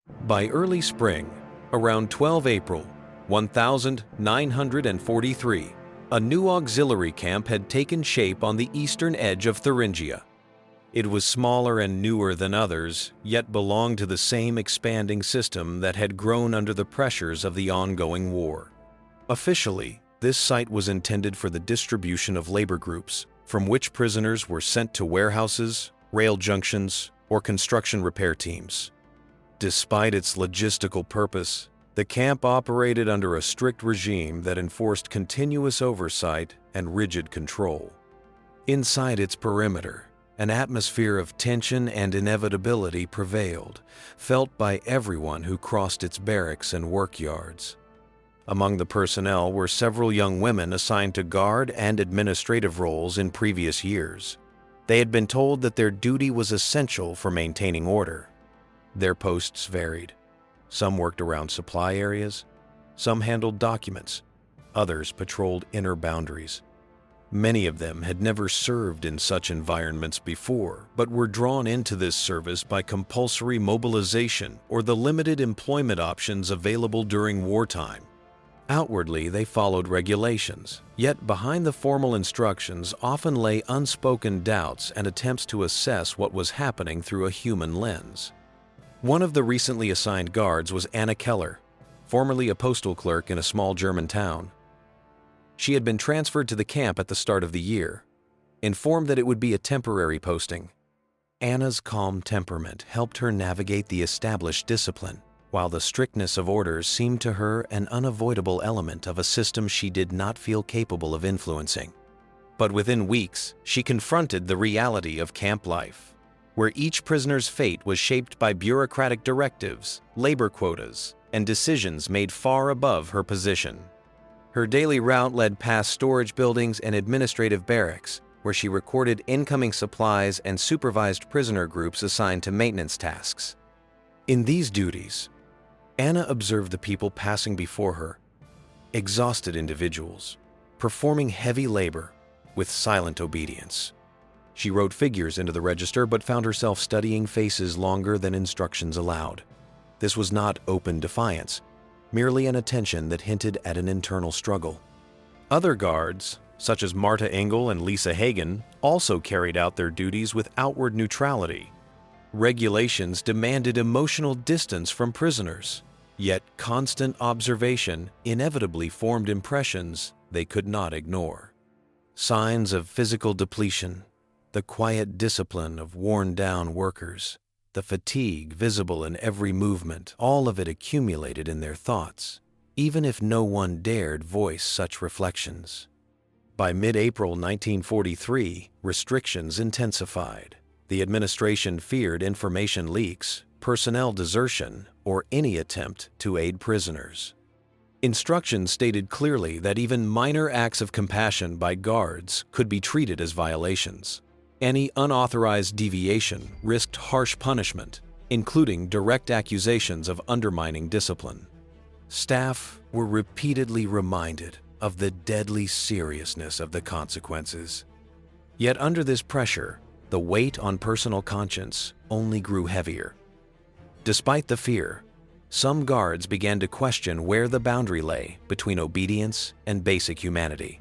By early spring, around 12 April 1943, a new auxiliary camp had taken shape on the eastern edge of Thuringia. It was smaller and newer than others, yet belonged to the same expanding system that had grown under the pressures of the ongoing war. Officially, this site was intended for the distribution of labor groups, from which prisoners were sent to warehouses, rail junctions, or construction repair teams. Despite its logistical purpose, the camp operated under a strict regime that enforced continuous oversight and rigid control. Inside its perimeter, an atmosphere of tension and inevitability prevailed, felt by everyone who crossed its barracks and work yards. Among the personnel were several young women assigned to guard and administrative roles in previous years. They had been told that their duty was essential for maintaining order. Their posts varied. Some worked around supply areas, some handled documents, others patrolled inner boundaries. Many of them had never served in such environments before, but were drawn into this service by compulsory mobilization or the limited employment options available during wartime. Outwardly, they followed regulations, yet behind the formal instructions often lay unspoken doubts and attempts to assess what was happening through a human lens. One of the recently assigned guards was Anna Keller, formerly a postal clerk in a small German town. She had been transferred to the camp at the start of the year, informed that it would be a temporary posting. Anna's calm temperament helped her navigate the established discipline, while the strictness of orders seemed to her an unavoidable element of a system she did not feel capable of influencing. But within weeks, she confronted the reality of camp life, where each prisoner's fate was shaped by bureaucratic directives, labor quotas, and decisions made far above her position. Her daily route led past storage buildings and administrative barracks, where she recorded incoming supplies and supervised prisoner groups assigned to maintenance tasks. In these duties, Anna observed the people passing before her, exhausted individuals, performing heavy labor with silent obedience. She wrote figures into the register but found herself studying faces longer than instructions allowed. This was not open defiance, merely an attention that hinted at an internal struggle. Other guards, such as Marta Engel and Lisa Hagen, also carried out their duties with outward neutrality. Regulations demanded emotional distance from prisoners, yet constant observation inevitably formed impressions they could not ignore. Signs of physical depletion, the quiet discipline of worn-down workers, the fatigue visible in every movement, all of it accumulated in their thoughts, even if no one dared voice such reflections. By mid-April 1943, restrictions intensified. The administration feared information leaks, personnel desertion, or any attempt to aid prisoners. Instructions stated clearly that even minor acts of compassion by guards could be treated as violations. Any unauthorized deviation risked harsh punishment, including direct accusations of undermining discipline. Staff were repeatedly reminded of the deadly seriousness of the consequences. Yet under this pressure, the weight on personal conscience only grew heavier. Despite the fear, some guards began to question where the boundary lay between obedience and basic humanity.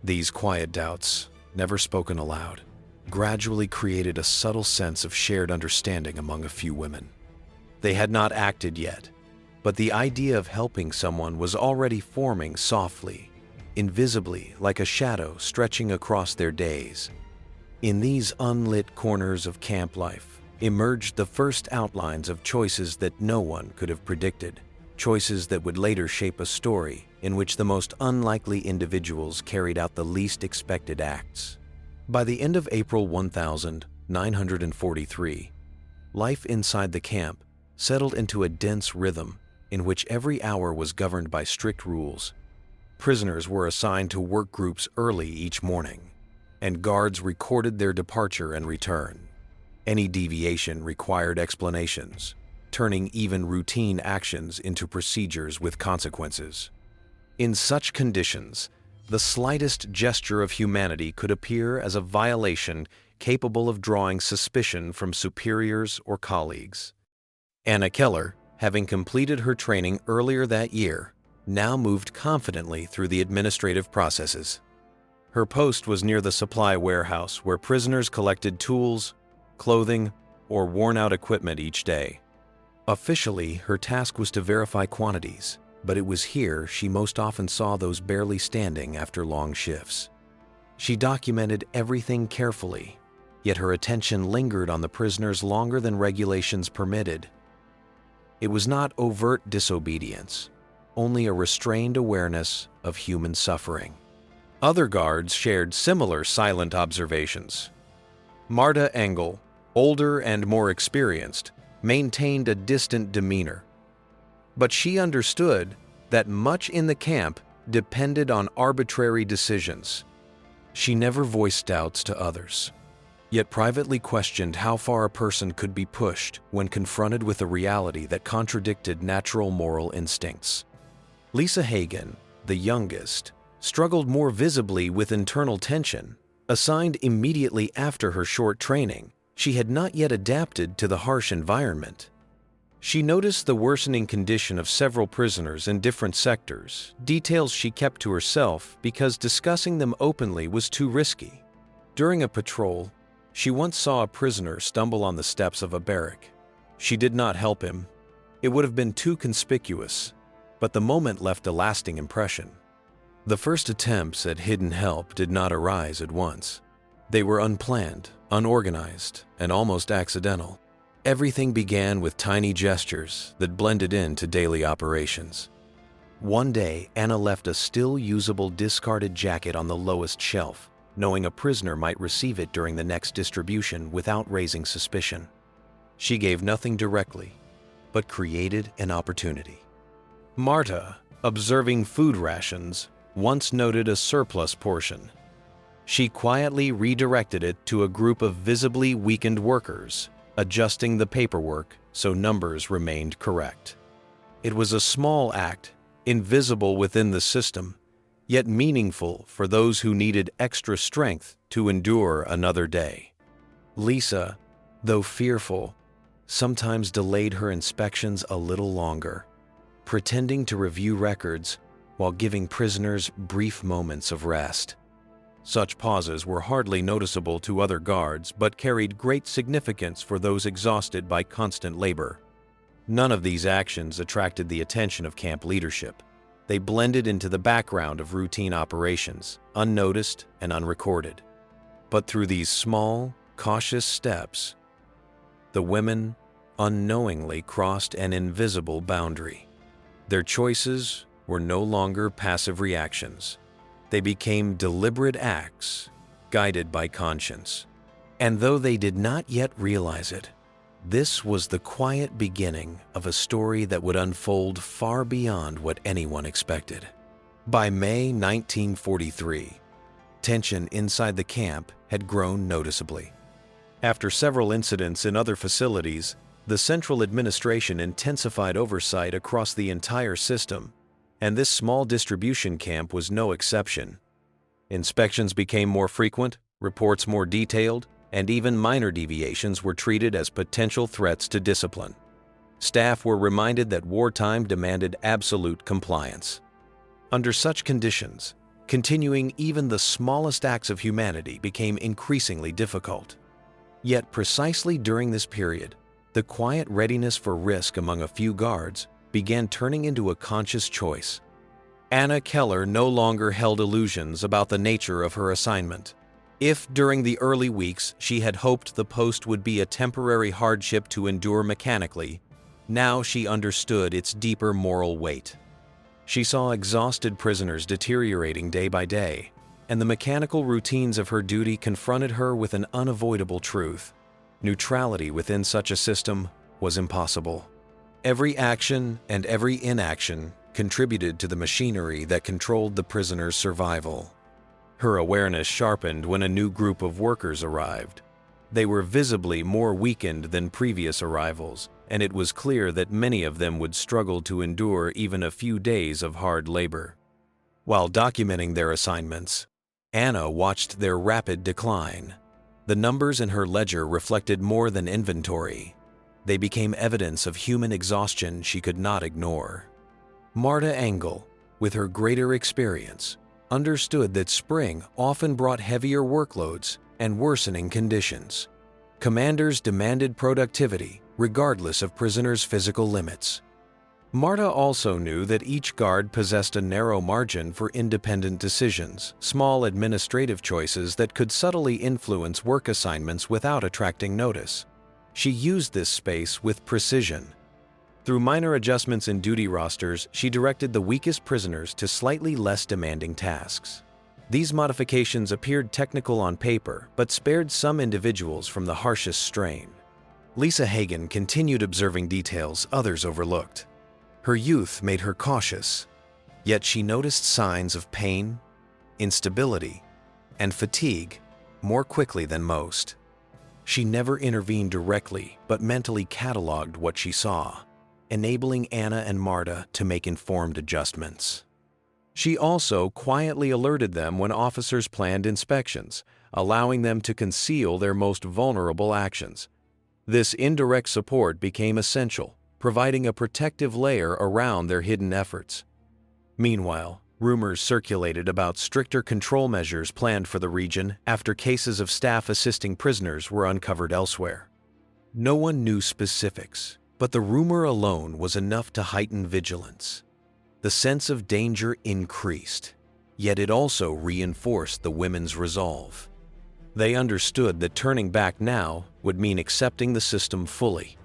These quiet doubts, never spoken aloud, gradually created a subtle sense of shared understanding among a few women. They had not acted yet, but the idea of helping someone was already forming softly, invisibly, like a shadow stretching across their days. In these unlit corners of camp life emerged the first outlines of choices that no one could have predicted, choices that would later shape a story in which the most unlikely individuals carried out the least expected acts. By the end of April 1943, life inside the camp settled into a dense rhythm in which every hour was governed by strict rules. Prisoners were assigned to work groups early each morning, and guards recorded their departure and return. Any deviation required explanations, turning even routine actions into procedures with consequences. In such conditions, the slightest gesture of humanity could appear as a violation capable of drawing suspicion from superiors or colleagues. Anna Keller having completed her training earlier that year, now moved confidently through the administrative processes. Her post was near the supply warehouse where prisoners collected tools, clothing, or worn-out equipment each day. Officially, her task was to verify quantities, but it was here she most often saw those barely standing after long shifts. She documented everything carefully, yet her attention lingered on the prisoners longer than regulations permitted. It was not overt disobedience, only a restrained awareness of human suffering. Other guards shared similar silent observations. Marta Engel, older and more experienced, maintained a distant demeanor. But she understood that much in the camp depended on arbitrary decisions. She never voiced doubts to others, yet privately questioned how far a person could be pushed when confronted with a reality that contradicted natural moral instincts. Lisa Hagen, the youngest, struggled more visibly with internal tension. Assigned immediately after her short training, she had not yet adapted to the harsh environment. She noticed the worsening condition of several prisoners in different sectors, details she kept to herself because discussing them openly was too risky. During a patrol, she once saw a prisoner stumble on the steps of a barrack. She did not help him. It would have been too conspicuous, but the moment left a lasting impression. The first attempts at hidden help did not arise at once. They were unplanned, unorganized, and almost accidental. Everything began with tiny gestures that blended into daily operations. One day, Anna left a still usable discarded jacket on the lowest shelf, knowing a prisoner might receive it during the next distribution without raising suspicion. She gave nothing directly, but created an opportunity. Marta, observing food rations, once noted a surplus portion. She quietly redirected it to a group of visibly weakened workers, adjusting the paperwork so numbers remained correct. It was a small act, invisible within the system, yet meaningful for those who needed extra strength to endure another day. Lisa, though fearful, sometimes delayed her inspections a little longer, pretending to review records while giving prisoners brief moments of rest. Such pauses were hardly noticeable to other guards, but carried great significance for those exhausted by constant labor. None of these actions attracted the attention of camp leadership. They blended into the background of routine operations, unnoticed and unrecorded. But through these small, cautious steps, the women unknowingly crossed an invisible boundary. Their choices were no longer passive reactions. They became deliberate acts, guided by conscience. And though they did not yet realize it, this was the quiet beginning of a story that would unfold far beyond what anyone expected. By May 1943, tension inside the camp had grown noticeably. After several incidents in other facilities, the central administration intensified oversight across the entire system, and this small distribution camp was no exception. Inspections became more frequent, reports more detailed, and even minor deviations were treated as potential threats to discipline. Staff were reminded that wartime demanded absolute compliance. Under such conditions, continuing even the smallest acts of humanity became increasingly difficult. Yet precisely during this period, the quiet readiness for risk among a few guards began turning into a conscious choice. Anna Keller no longer held illusions about the nature of her assignment. If during the early weeks she had hoped the post would be a temporary hardship to endure mechanically, now she understood its deeper moral weight. She saw exhausted prisoners deteriorating day by day, and the mechanical routines of her duty confronted her with an unavoidable truth. Neutrality within such a system was impossible. Every action and every inaction contributed to the machinery that controlled the prisoner's survival. Her awareness sharpened when a new group of workers arrived. They were visibly more weakened than previous arrivals, and it was clear that many of them would struggle to endure even a few days of hard labor. While documenting their assignments, Anna watched their rapid decline. The numbers in her ledger reflected more than inventory. They became evidence of human exhaustion she could not ignore. Marta Engel, with her greater experience, understood that spring often brought heavier workloads and worsening conditions. Commanders demanded productivity regardless of prisoners' physical limits. Marta also knew that each guard possessed a narrow margin for independent decisions, small administrative choices that could subtly influence work assignments without attracting notice. She used this space with precision. Through minor adjustments in duty rosters, she directed the weakest prisoners to slightly less demanding tasks. These modifications appeared technical on paper, but spared some individuals from the harshest strain. Lisa Hagen continued observing details others overlooked. Her youth made her cautious, yet she noticed signs of pain, instability, and fatigue more quickly than most. She never intervened directly, but mentally cataloged what she saw, enabling Anna and Marta to make informed adjustments. She also quietly alerted them when officers planned inspections, allowing them to conceal their most vulnerable actions. This indirect support became essential, providing a protective layer around their hidden efforts. Meanwhile, rumors circulated about stricter control measures planned for the region after cases of staff assisting prisoners were uncovered elsewhere. No one knew specifics, but the rumor alone was enough to heighten vigilance. The sense of danger increased, yet it also reinforced the women's resolve. They understood that turning back now would mean accepting the system fully.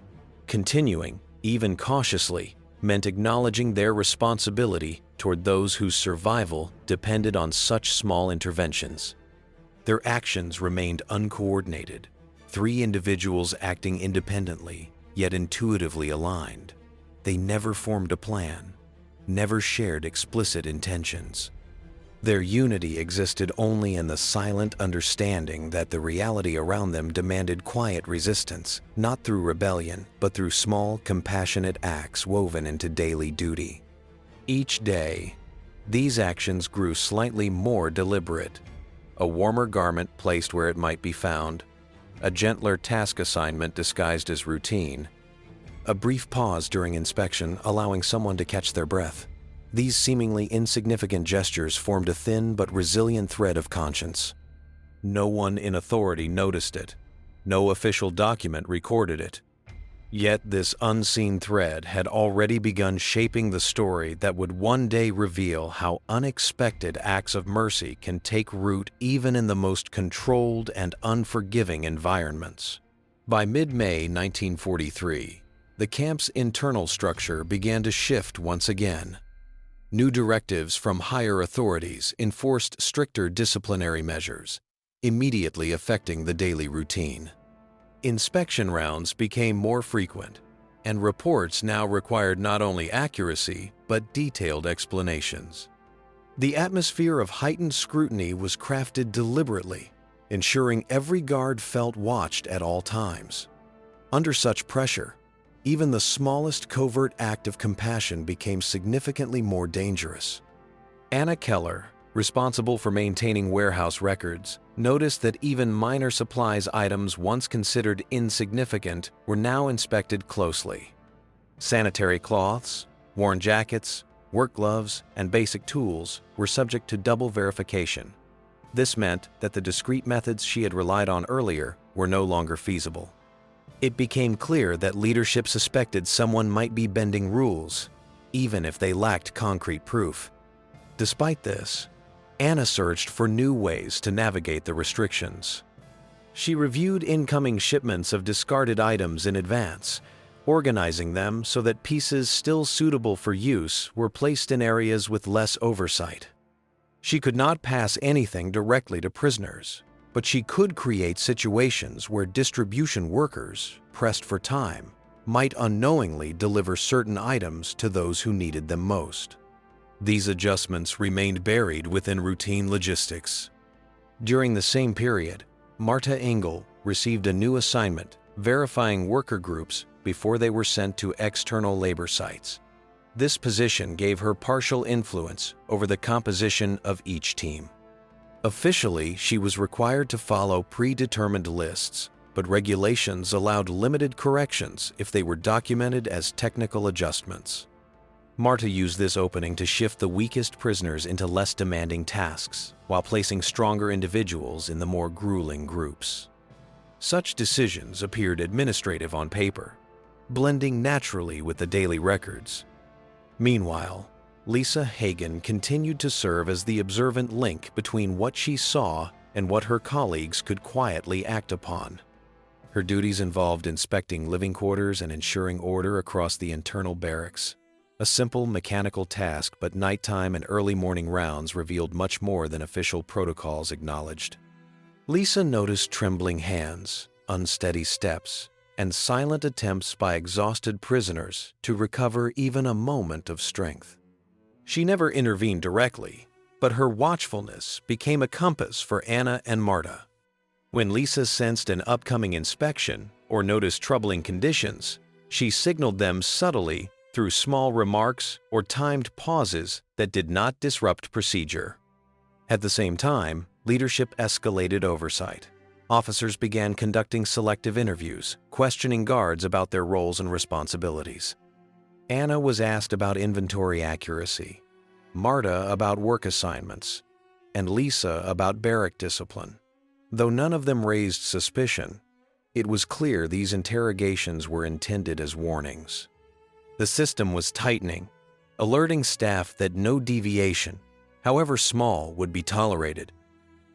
Continuing, even cautiously, meant acknowledging their responsibility toward those whose survival depended on such small interventions. Their actions remained uncoordinated, 3 individuals acting independently, yet intuitively aligned. They never formed a plan, never shared explicit intentions. Their unity existed only in the silent understanding that the reality around them demanded quiet resistance, not through rebellion, but through small, compassionate acts woven into daily duty. Each day, these actions grew slightly more deliberate. A warmer garment placed where it might be found, a gentler task assignment disguised as routine, a brief pause during inspection allowing someone to catch their breath. These seemingly insignificant gestures formed a thin but resilient thread of conscience. No one in authority noticed it. No official document recorded it. Yet this unseen thread had already begun shaping the story that would one day reveal how unexpected acts of mercy can take root even in the most controlled and unforgiving environments. By mid-May 1943, the camp's internal structure began to shift once again. New directives from higher authorities enforced stricter disciplinary measures, immediately affecting the daily routine. Inspection rounds became more frequent, and reports now required not only accuracy but detailed explanations. The atmosphere of heightened scrutiny was crafted deliberately, ensuring every guard felt watched at all times. Under such pressure, even the smallest covert act of compassion became significantly more dangerous. Anna Keller, responsible for maintaining warehouse records, noticed that even minor supplies items once considered insignificant were now inspected closely. Sanitary cloths, worn jackets, work gloves, and basic tools were subject to double verification. This meant that the discrete methods she had relied on earlier were no longer feasible. It became clear that leadership suspected someone might be bending rules, even if they lacked concrete proof. Despite this, Anna searched for new ways to navigate the restrictions. She reviewed incoming shipments of discarded items in advance, organizing them so that pieces still suitable for use were placed in areas with less oversight. She could not pass anything directly to prisoners, but she could create situations where distribution workers, pressed for time, might unknowingly deliver certain items to those who needed them most. These adjustments remained buried within routine logistics. During the same period, Marta Engel received a new assignment verifying worker groups before they were sent to external labor sites. This position gave her partial influence over the composition of each team. Officially, she was required to follow predetermined lists, but regulations allowed limited corrections if they were documented as technical adjustments. Marta used this opening to shift the weakest prisoners into less demanding tasks, while placing stronger individuals in the more grueling groups. Such decisions appeared administrative on paper, blending naturally with the daily records. Meanwhile, Lisa Hagen continued to serve as the observant link between what she saw and what her colleagues could quietly act upon. Her duties involved inspecting living quarters and ensuring order across the internal barracks. A simple mechanical task, but nighttime and early morning rounds revealed much more than official protocols acknowledged. Lisa noticed trembling hands, unsteady steps, and silent attempts by exhausted prisoners to recover even a moment of strength. She never intervened directly, but her watchfulness became a compass for Anna and Marta. When Lisa sensed an upcoming inspection or noticed troubling conditions, she signaled them subtly through small remarks or timed pauses that did not disrupt procedure. At the same time, leadership escalated oversight. Officers began conducting selective interviews, questioning guards about their roles and responsibilities. Anna was asked about inventory accuracy, Marta about work assignments, and Lisa about barrack discipline. Though none of them raised suspicion, it was clear these interrogations were intended as warnings. The system was tightening, alerting staff that no deviation, however small, would be tolerated.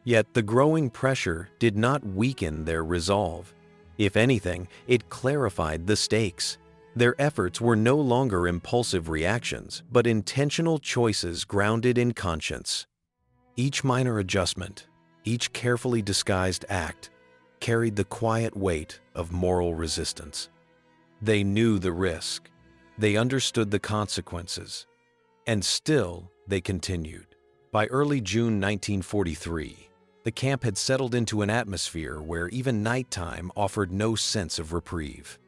Yet the growing pressure did not weaken their resolve. If anything, it clarified the stakes. Their efforts were no longer impulsive reactions, but intentional choices grounded in conscience. Each minor adjustment, each carefully disguised act, carried the quiet weight of moral resistance. They knew the risk. They understood the consequences, and still they continued. By early June 1943, the camp had settled into an atmosphere where even nighttime offered no sense of reprieve.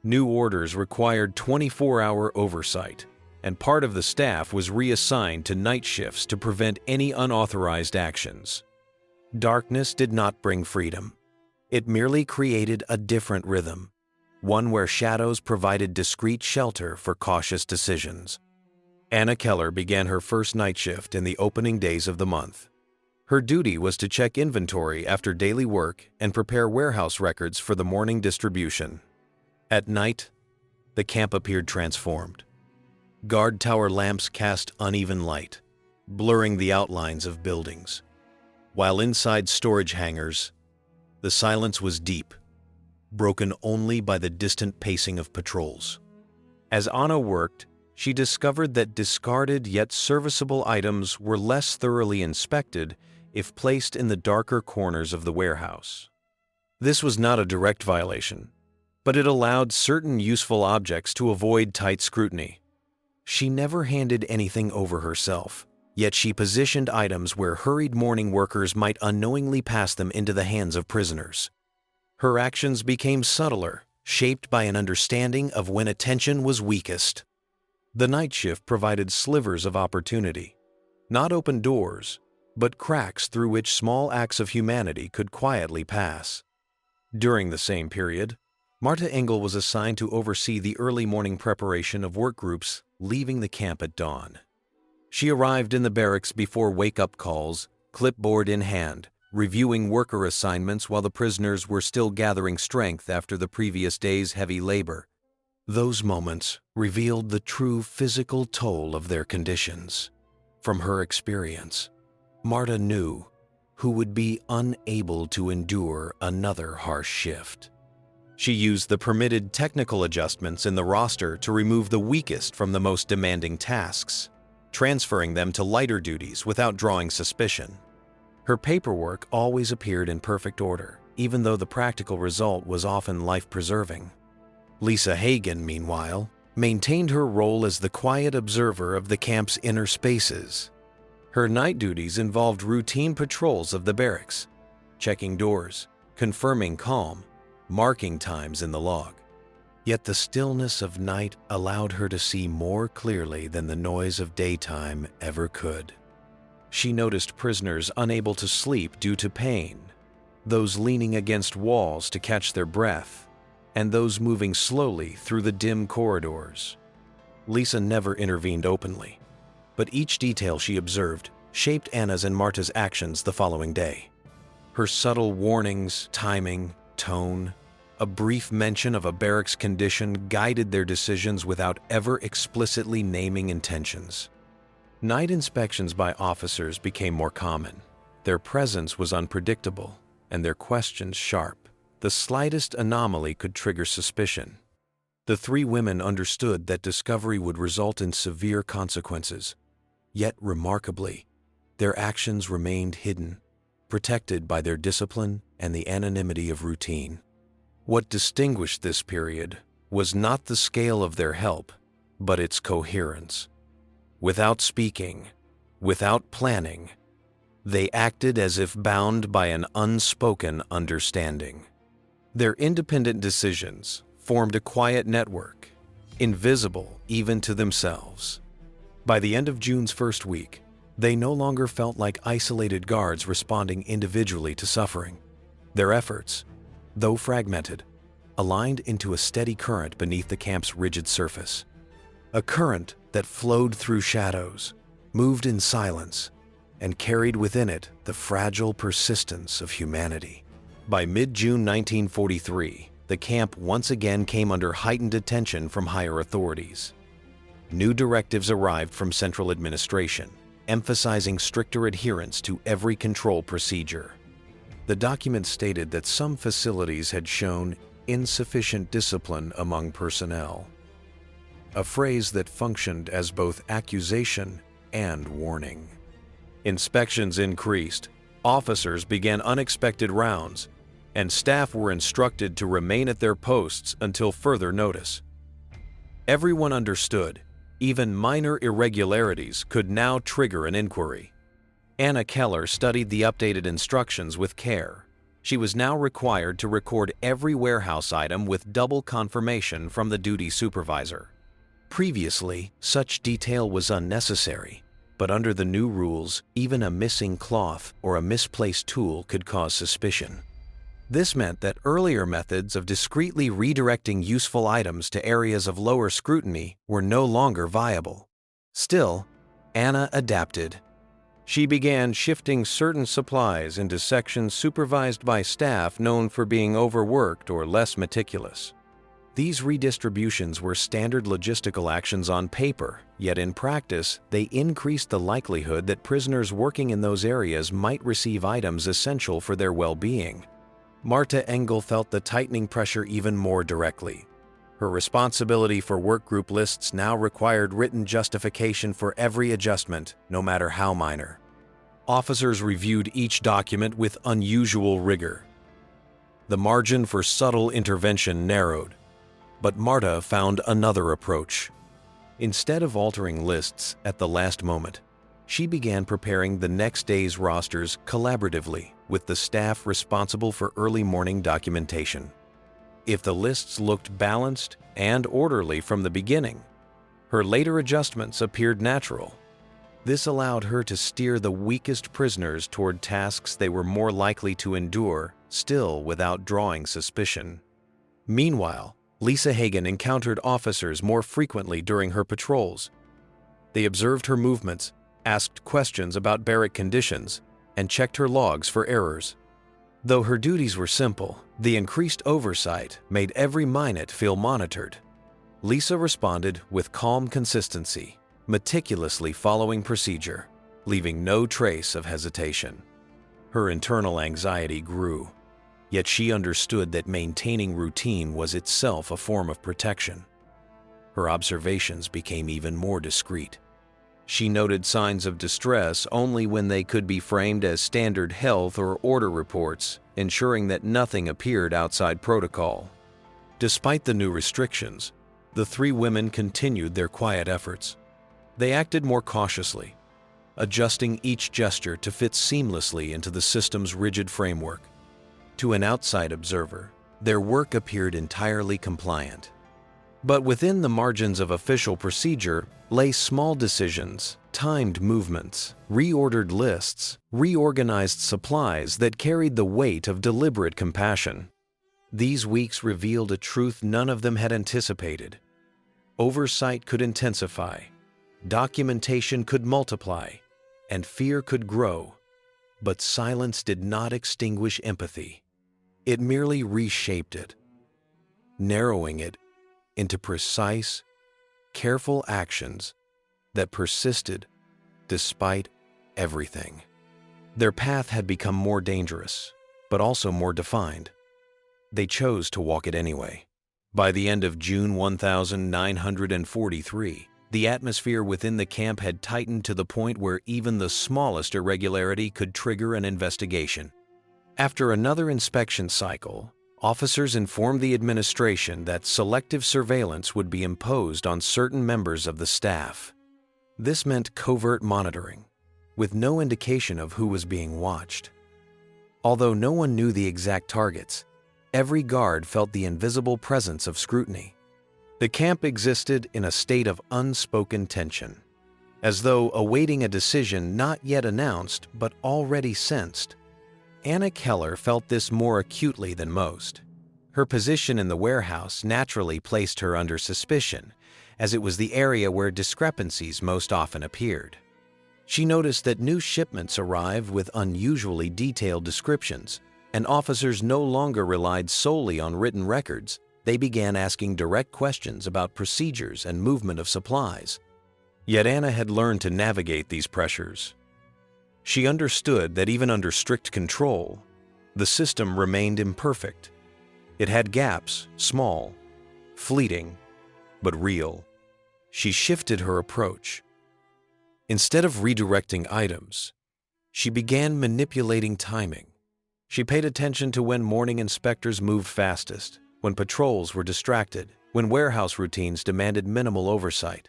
New orders required 24-hour oversight, and part of the staff was reassigned to night shifts to prevent any unauthorized actions. Darkness did not bring freedom. It merely created a different rhythm, one where shadows provided discreet shelter for cautious decisions. Anna Keller began her first night shift in the opening days of the month. Her duty was to check inventory after daily work and prepare warehouse records for the morning distribution. At night, the camp appeared transformed. Guard tower lamps cast uneven light, blurring the outlines of buildings, while inside storage hangars, the silence was deep, broken only by the distant pacing of patrols. As Anna worked, she discovered that discarded yet serviceable items were less thoroughly inspected if placed in the darker corners of the warehouse. This was not a direct violation, but it allowed certain useful objects to avoid tight scrutiny. She never handed anything over herself, yet she positioned items where hurried morning workers might unknowingly pass them into the hands of prisoners. Her actions became subtler, shaped by an understanding of when attention was weakest. The night shift provided slivers of opportunity, not open doors, but cracks through which small acts of humanity could quietly pass. During the same period, Marta Engel was assigned to oversee the early morning preparation of work groups leaving the camp at dawn. She arrived in the barracks before wake-up calls, clipboard in hand, reviewing worker assignments while the prisoners were still gathering strength after the previous day's heavy labor. Those moments revealed the true physical toll of their conditions. From her experience, Marta knew who would be unable to endure another harsh shift. She used the permitted technical adjustments in the roster to remove the weakest from the most demanding tasks, transferring them to lighter duties without drawing suspicion. Her paperwork always appeared in perfect order, even though the practical result was often life-preserving. Lisa Hagen, meanwhile, maintained her role as the quiet observer of the camp's inner spaces. Her night duties involved routine patrols of the barracks, checking doors, confirming calm, marking times in the log. Yet the stillness of night allowed her to see more clearly than the noise of daytime ever could. She noticed prisoners unable to sleep due to pain, those leaning against walls to catch their breath, and those moving slowly through the dim corridors. Lisa never intervened openly, but each detail she observed shaped Anna's and Marta's actions the following day. Her subtle warnings, timing, tone, a brief mention of a barracks condition guided their decisions without ever explicitly naming intentions. Night inspections by officers became more common. Their presence was unpredictable, and their questions sharp. The slightest anomaly could trigger suspicion. The three women understood that discovery would result in severe consequences. Yet, remarkably, their actions remained hidden, protected by their discipline and the anonymity of routine. What distinguished this period was not the scale of their help, but its coherence. Without speaking, without planning, they acted as if bound by an unspoken understanding. Their independent decisions formed a quiet network, invisible even to themselves. By the end of June's first week, they no longer felt like isolated guards responding individually to suffering. Their efforts, though fragmented, aligned into a steady current beneath the camp's rigid surface. A current that flowed through shadows, moved in silence, and carried within it the fragile persistence of humanity. By mid-June 1943, the camp once again came under heightened attention from higher authorities. New directives arrived from central administration, emphasizing stricter adherence to every control procedure. The document stated that some facilities had shown insufficient discipline among personnel, a phrase that functioned as both accusation and warning. Inspections increased, officers began unexpected rounds, and staff were instructed to remain at their posts until further notice. Everyone understood, even minor irregularities could now trigger an inquiry. Anna Keller studied the updated instructions with care. She was now required to record every warehouse item with double confirmation from the duty supervisor. Previously, such detail was unnecessary, but under the new rules, even a missing cloth or a misplaced tool could cause suspicion. This meant that earlier methods of discreetly redirecting useful items to areas of lower scrutiny were no longer viable. Still, Anna adapted. She began shifting certain supplies into sections supervised by staff known for being overworked or less meticulous. These redistributions were standard logistical actions on paper, yet in practice, they increased the likelihood that prisoners working in those areas might receive items essential for their well-being. Marta Engel felt the tightening pressure even more directly. Her responsibility for workgroup lists now required written justification for every adjustment, no matter how minor. Officers reviewed each document with unusual rigor. The margin for subtle intervention narrowed, but Marta found another approach. Instead of altering lists at the last moment, she began preparing the next day's rosters collaboratively with the staff responsible for early morning documentation. If the lists looked balanced and orderly from the beginning, her later adjustments appeared natural. This allowed her to steer the weakest prisoners toward tasks they were more likely to endure, still without drawing suspicion. Meanwhile, Lisa Hagen encountered officers more frequently during her patrols. They observed her movements, asked questions about barrack conditions, and checked her logs for errors. Though her duties were simple, the increased oversight made every minute feel monitored. Lisa responded with calm consistency, meticulously following procedure, leaving no trace of hesitation. Her internal anxiety grew, yet she understood that maintaining routine was itself a form of protection. Her observations became even more discreet. She noted signs of distress only when they could be framed as standard health or order reports, ensuring that nothing appeared outside protocol. Despite the new restrictions, the three women continued their quiet efforts. They acted more cautiously, adjusting each gesture to fit seamlessly into the system's rigid framework. To an outside observer, their work appeared entirely compliant. But within the margins of official procedure lay small decisions timed movements, reordered lists, reorganized supplies that carried the weight of deliberate compassion. These weeks revealed a truth none of them had anticipated. Oversight could intensify, documentation could multiply, and fear could grow. But silence did not extinguish empathy. It merely reshaped it, narrowing it into precise, careful actions that persisted despite everything. Their path had become more dangerous, but also more defined. They chose to walk it anyway. By the end of June 1943, the atmosphere within the camp had tightened to the point where even the smallest irregularity could trigger an investigation. After another inspection cycle, officers informed the administration that selective surveillance would be imposed on certain members of the staff. This meant covert monitoring, with no indication of who was being watched. Although no one knew the exact targets, every guard felt the invisible presence of scrutiny. The camp existed in a state of unspoken tension, as though awaiting a decision not yet announced but already sensed. Anna Keller felt this more acutely than most. Her position in the warehouse naturally placed her under suspicion, as it was the area where discrepancies most often appeared. She noticed that new shipments arrived with unusually detailed descriptions, and officers no longer relied solely on written records. They began asking direct questions about procedures and movement of supplies. Yet Anna had learned to navigate these pressures. She understood that even under strict control, the system remained imperfect. It had gaps, small, fleeting, but real. She shifted her approach. Instead of redirecting items, she began manipulating timing. She paid attention to when morning inspectors moved fastest, when patrols were distracted, when warehouse routines demanded minimal oversight.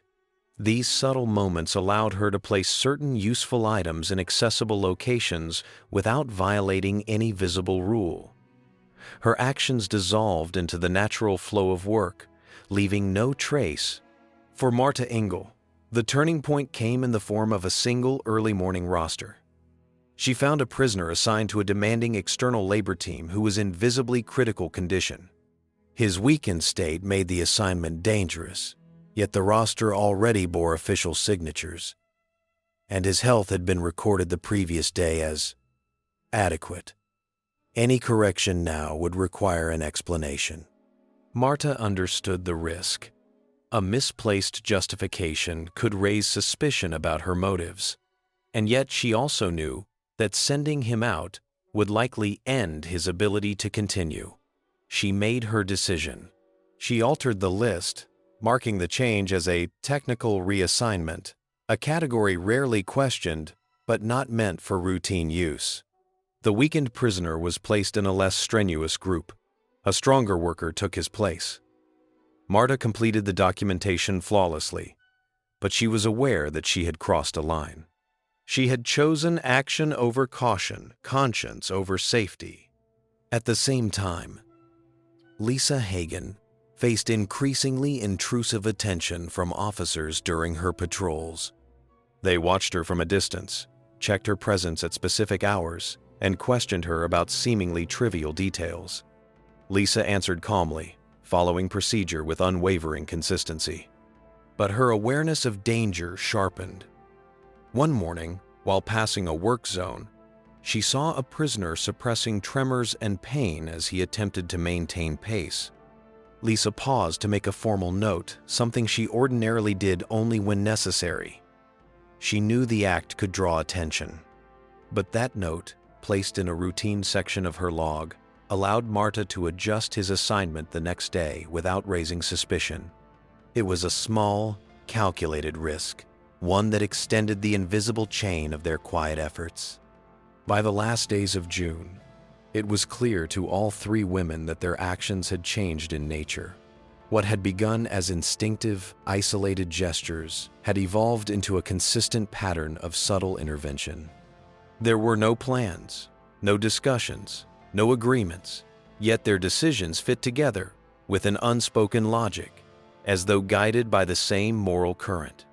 These subtle moments allowed her to place certain useful items in accessible locations without violating any visible rule. Her actions dissolved into the natural flow of work, leaving no trace. For Marta Engel, the turning point came in the form of a single early morning roster. She found a prisoner assigned to a demanding external labor team who was in visibly critical condition. His weakened state made the assignment dangerous, yet the roster already bore official signatures, and his health had been recorded the previous day as adequate. Any correction now would require an explanation. Marta understood the risk. A misplaced justification could raise suspicion about her motives, and yet she also knew that sending him out would likely end his ability to continue. She made her decision. She altered the list, marking the change as a technical reassignment, a category rarely questioned but not meant for routine use. The weakened prisoner was placed in a less strenuous group. A stronger worker took his place. Marta completed the documentation flawlessly, but she was aware that she had crossed a line. She had chosen action over caution, conscience over safety. At the same time, Lisa Hagen faced increasingly intrusive attention from officers during her patrols. They watched her from a distance, checked her presence at specific hours, and questioned her about seemingly trivial details. Lisa answered calmly, following procedure with unwavering consistency. But her awareness of danger sharpened. One morning, while passing a work zone, she saw a prisoner suppressing tremors and pain as he attempted to maintain pace. Lisa paused to make a formal note, something she ordinarily did only when necessary. She knew the act could draw attention, but that note, placed in a routine section of her log, allowed Marta to adjust his assignment the next day without raising suspicion. It was a small, calculated risk, one that extended the invisible chain of their quiet efforts. By the last days of June, it was clear to all three women that their actions had changed in nature. What had begun as instinctive, isolated gestures had evolved into a consistent pattern of subtle intervention. There were no plans, no discussions, no agreements, yet their decisions fit together with an unspoken logic, as though guided by the same moral current.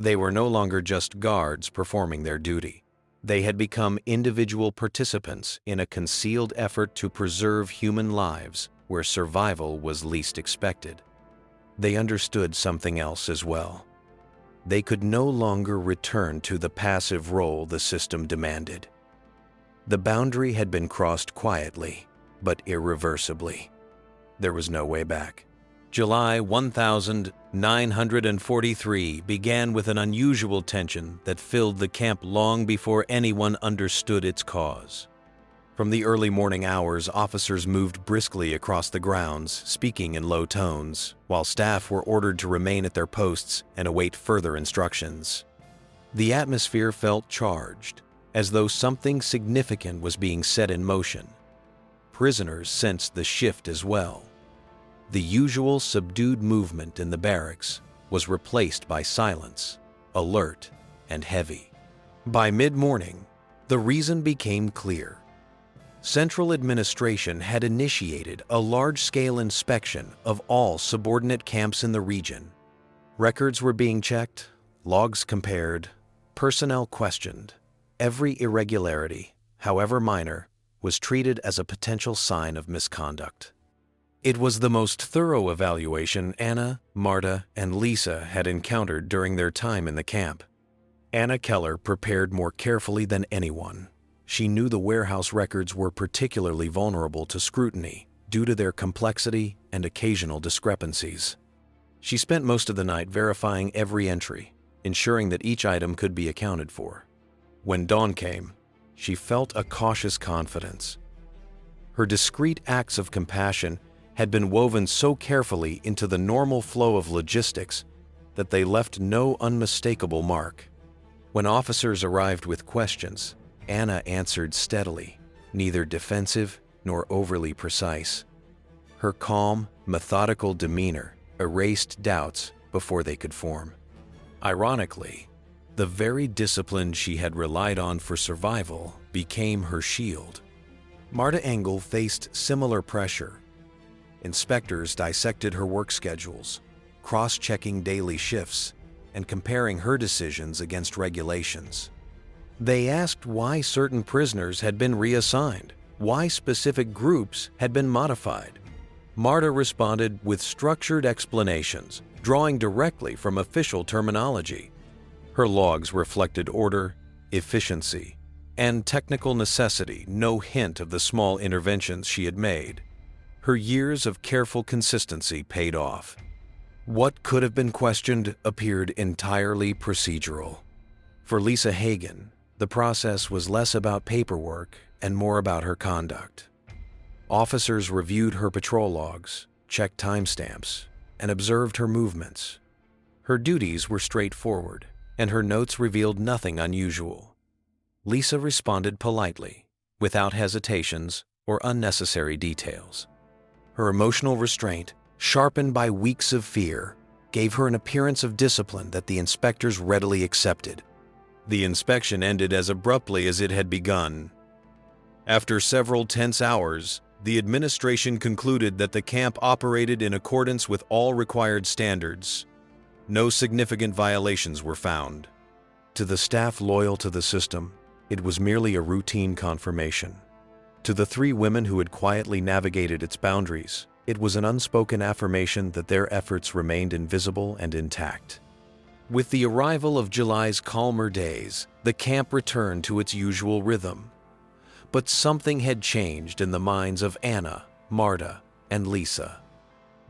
They were no longer just guards performing their duty. They had become individual participants in a concealed effort to preserve human lives where survival was least expected. They understood something else as well. They could no longer return to the passive role the system demanded. The boundary had been crossed quietly, but irreversibly. There was no way back. July 1943 began with an unusual tension that filled the camp long before anyone understood its cause. From the early morning hours, officers moved briskly across the grounds, speaking in low tones, while staff were ordered to remain at their posts and await further instructions. The atmosphere felt charged, as though something significant was being set in motion. Prisoners sensed the shift as well. The usual subdued movement in the barracks was replaced by silence, alert and heavy. By mid-morning, the reason became clear. Central Administration had initiated a large-scale inspection of all subordinate camps in the region. Records were being checked, logs compared, personnel questioned. Every irregularity, however minor, was treated as a potential sign of misconduct. It was the most thorough evaluation Anna, Marta, and Lisa had encountered during their time in the camp. Anna Keller prepared more carefully than anyone. She knew the warehouse records were particularly vulnerable to scrutiny due to their complexity and occasional discrepancies. She spent most of the night verifying every entry, ensuring that each item could be accounted for. When dawn came, she felt a cautious confidence. Her discreet acts of compassion had been woven so carefully into the normal flow of logistics that they left no unmistakable mark. When officers arrived with questions, Anna answered steadily, neither defensive nor overly precise. Her calm, methodical demeanor erased doubts before they could form. Ironically, the very discipline she had relied on for survival became her shield. Marta Engel faced similar pressure. Inspectors dissected her work schedules, cross-checking daily shifts and comparing her decisions against regulations. They asked why certain prisoners had been reassigned, why specific groups had been modified. Marta responded with structured explanations, drawing directly from official terminology. Her logs reflected order, efficiency, and technical necessity, no hint of the small interventions she had made. Her years of careful consistency paid off. What could have been questioned appeared entirely procedural. For Lisa Hagen, the process was less about paperwork and more about her conduct. Officers reviewed her patrol logs, checked timestamps, and observed her movements. Her duties were straightforward, and her notes revealed nothing unusual. Lisa responded politely, without hesitations or unnecessary details. Her emotional restraint, sharpened by weeks of fear, gave her an appearance of discipline that the inspectors readily accepted. The inspection ended as abruptly as it had begun. After several tense hours, the administration concluded that the camp operated in accordance with all required standards. No significant violations were found. To the staff loyal to the system, it was merely a routine confirmation. To the three women who had quietly navigated its boundaries, it was an unspoken affirmation that their efforts remained invisible and intact. With the arrival of July's calmer days, the camp returned to its usual rhythm. But something had changed in the minds of Anna, Marta, and Lisa.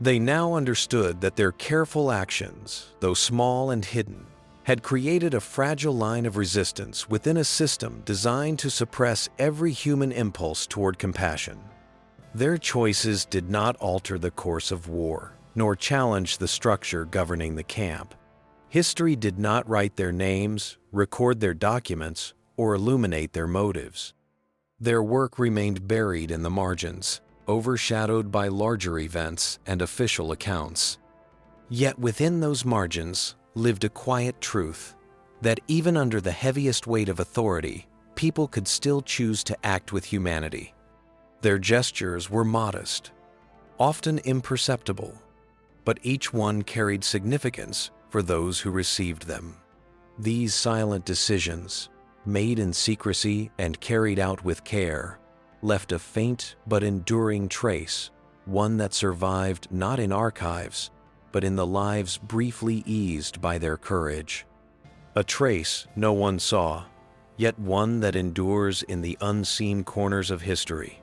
They now understood that their careful actions, though small and hidden, had created a fragile line of resistance within a system designed to suppress every human impulse toward compassion. Their choices did not alter the course of war, nor challenge the structure governing the camp. History did not write their names, record their documents, or illuminate their motives. Their work remained buried in the margins, overshadowed by larger events and official accounts. Yet within those margins lived a quiet truth that even under the heaviest weight of authority, people could still choose to act with humanity. Their gestures were modest, often imperceptible, but each one carried significance for those who received them. These silent decisions, made in secrecy and carried out with care, left a faint but enduring trace, one that survived not in archives, but in the lives briefly eased by their courage. A trace no one saw, yet one that endures in the unseen corners of history.